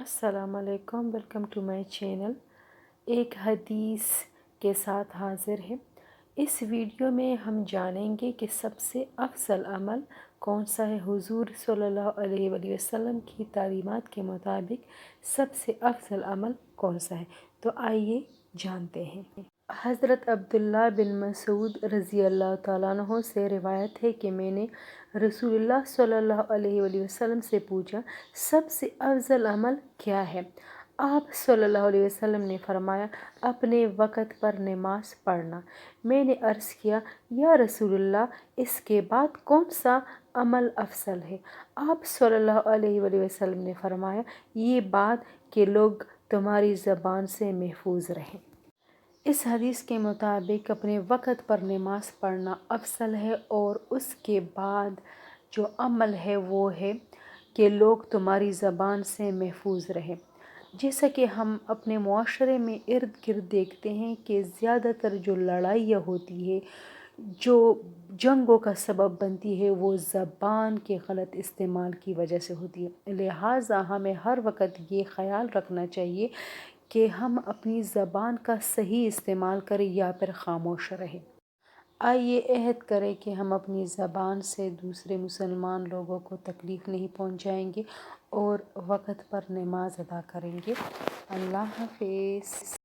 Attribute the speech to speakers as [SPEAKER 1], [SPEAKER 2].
[SPEAKER 1] السلام علیکم، welcome to my channel. ایک حدیث کے ساتھ حاضر ہے۔ اس ویڈیو میں ہم جانیں گے کہ سب سے افضل عمل کون سا ہے۔ حضور صلی اللہ علیہ وآلہ وسلم کی تعلیمات کے مطابق سب سے افضل عمل کون سا ہے، تو آئیے جانتے ہیں۔ حضرت عبداللہ بن مسعود رضی اللہ تعالیٰ عنہ سے روایت ہے کہ میں نے رسول اللہ صلی اللہ علیہ وآلہ وسلم سے پوچھا، سب سے افضل عمل کیا ہے؟ آپ صلی اللہ علیہ وسلم نے فرمایا، اپنے وقت پر نماز پڑھنا۔ میں نے عرض کیا، یا رسول اللہ، اس کے بعد کون سا عمل افضل ہے؟ آپ صلی اللہ علیہ وآلہ وسلم نے فرمایا، یہ بات کہ لوگ تمہاری زبان سے محفوظ رہیں۔ اس حدیث کے مطابق اپنے وقت پر نماز پڑھنا افضل ہے، اور اس کے بعد جو عمل ہے وہ ہے کہ لوگ تمہاری زبان سے محفوظ رہیں۔ جیسا کہ ہم اپنے معاشرے میں ارد گرد دیکھتے ہیں کہ زیادہ تر جو لڑائیاں ہوتی ہے، جو جنگوں کا سبب بنتی ہے، وہ زبان کے غلط استعمال کی وجہ سے ہوتی ہے۔ لہٰذا ہمیں ہر وقت یہ خیال رکھنا چاہیے کہ ہم اپنی زبان کا صحیح استعمال کریں یا پھر خاموش رہیں۔ آئیے عہد کریں کہ ہم اپنی زبان سے دوسرے مسلمان لوگوں کو تکلیف نہیں پہنچائیں گے اور وقت پر نماز ادا کریں گے۔ اللہ حافظ۔